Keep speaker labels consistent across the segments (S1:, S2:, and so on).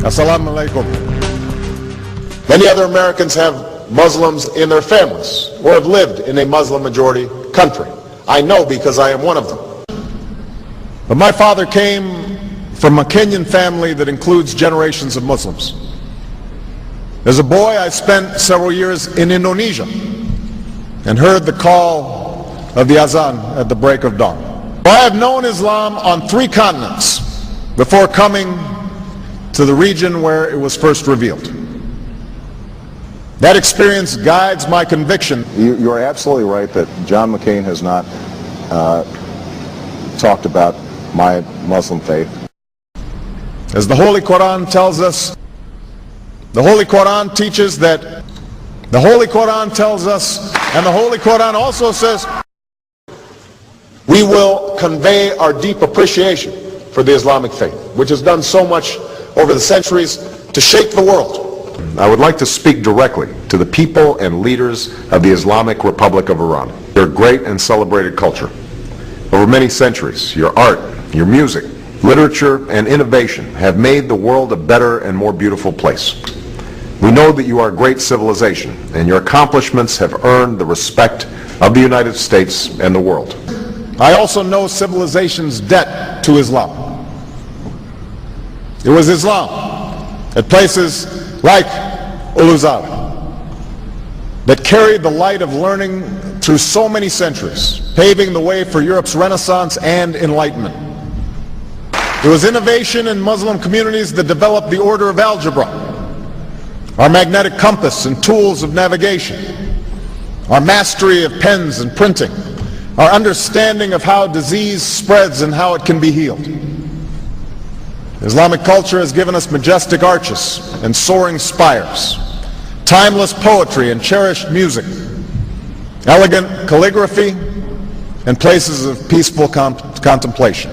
S1: Assalamu alaikum. Many other Americans have Muslims in their families or have lived in a Muslim majority country. I know because I am one of them. But my father came from a Kenyan family that includes generations of Muslims. As a boy, I spent several years in Indonesia and heard the call of the azan at the break of dawn. I have known Islam on 3 continents before coming to the region where it was first revealed. That experience guides my conviction.
S2: You're absolutely right that John McCain has not talked about my Muslim faith.
S1: As the Holy Quran tells us, the Holy Quran teaches that, the Holy Quran tells us, and the Holy Quran also says, we will convey our deep appreciation for the Islamic faith, which has done so much over the centuries to shape the world.
S3: I would like to speak directly to the people and leaders of the Islamic Republic of Iran. Their great and celebrated culture. Over many centuries, your art, your music, literature, and innovation have made the world a better and more beautiful place. We know that you are a great civilization, and your accomplishments have earned the respect of the United States and the world.
S1: I also know civilization's debt to Islam. It was Islam at places like Uluzar that carried the light of learning through so many centuries, paving the way for Europe's Renaissance and Enlightenment. It was innovation in Muslim communities that developed the order of algebra, our magnetic compass and tools of navigation, our mastery of pens and printing, our understanding of how disease spreads and how it can be healed. Islamic culture has given us majestic arches and soaring spires, timeless poetry and cherished music, elegant calligraphy, and places of peaceful contemplation.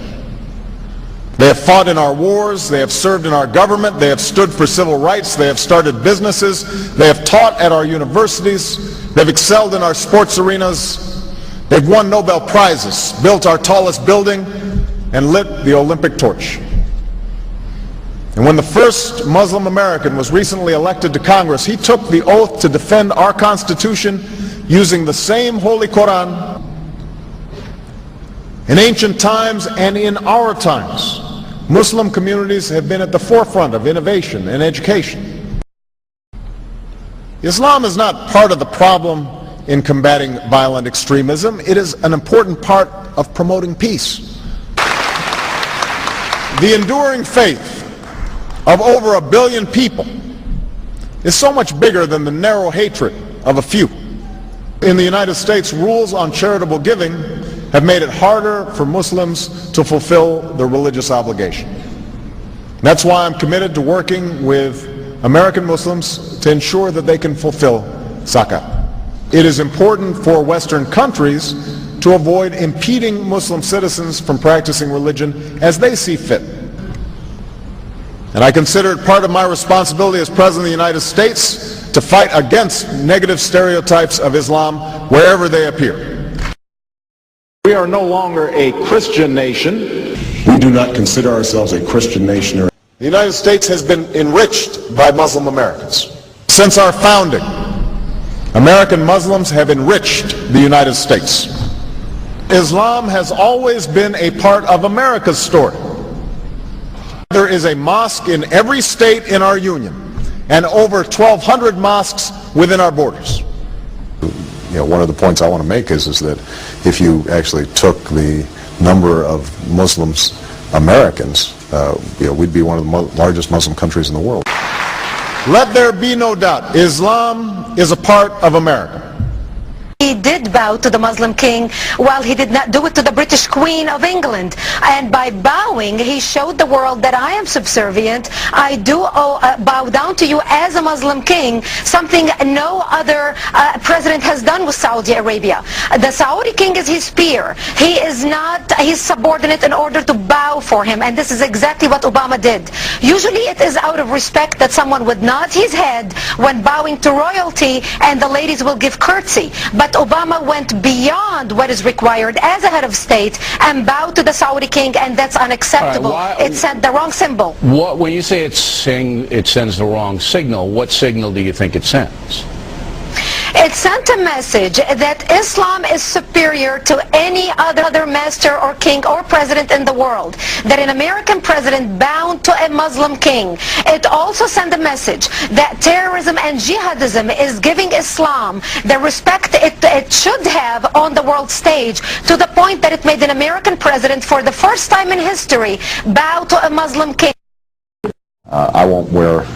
S1: They have fought in our wars, they have served in our government, they have stood for civil rights, they have started businesses, they have taught at our universities, they've excelled in our sports arenas, they've won Nobel Prizes, built our tallest building, and lit the Olympic torch. And when the first Muslim American was recently elected to Congress, he took the oath to defend our Constitution using the same Holy Quran. In ancient times and in our times, Muslim communities have been at the forefront of innovation and education. Islam is not part of the problem in combating violent extremism. It is an important part of promoting peace. The enduring faith of over 1 billion people is so much bigger than the narrow hatred of a few. In the United States, rules on charitable giving have made it harder for Muslims to fulfill their religious obligation. That's why I'm committed to working with American Muslims to ensure that they can fulfill zakat. It is important for Western countries to avoid impeding Muslim citizens from practicing religion as they see fit. And I consider it part of my responsibility as President of the United States to fight against negative stereotypes of Islam wherever they appear. We are no longer a Christian nation.
S4: We do not consider ourselves a Christian nation.
S1: The United States has been enriched by Muslim Americans. Since our founding, American Muslims have enriched the United States. Islam has always been a part of America's story. There is a mosque in every state in our union and over 1,200 mosques within our borders.
S2: You know, one of the points I want to make is that if you actually took the number of Muslims Americans, we'd be one of the largest Muslim countries in the world.
S1: Let there be no doubt, Islam is a part of America.
S5: He did bow to the Muslim king, while he did not do it to the British Queen of England. And by bowing, he showed the world that I am subservient. I do bow down to you as a Muslim king, something no other president has done with Saudi Arabia. The Saudi king is his peer. He is not his subordinate in order to bow for him. And this is exactly what Obama did. Usually it is out of respect that someone would nod his head when bowing to royalty and the ladies will give curtsy. But Obama went beyond what is required as a head of state and bowed to the Saudi king, and that's unacceptable. It sent the wrong symbol.
S6: When you say it sends the wrong signal, what signal do you think it sends?
S5: It sent a message that Islam is superior to any other master or king or president in the world, that an American president bound to a Muslim king. It also sent a message that terrorism and jihadism is giving Islam the respect it should have on the world stage, to the point that it made an American president, for the first time in history, bow to a Muslim king.
S3: I won't wear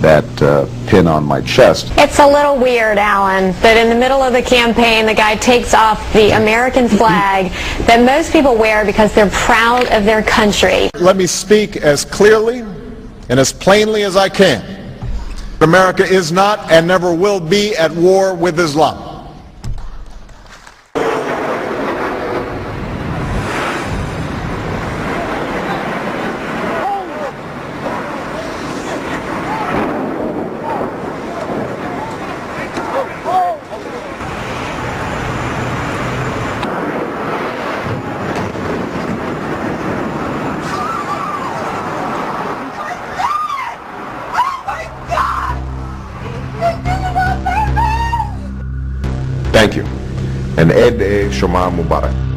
S3: that pin on my chest.
S7: It's a little weird, Alan, that in the middle of the campaign the guy takes off the American flag that most people wear because they're proud of their country.
S1: Let me speak as clearly and as plainly as I can. America is not and never will be at war with Islam.
S3: Thank you. And Ed Shoma Mubarak.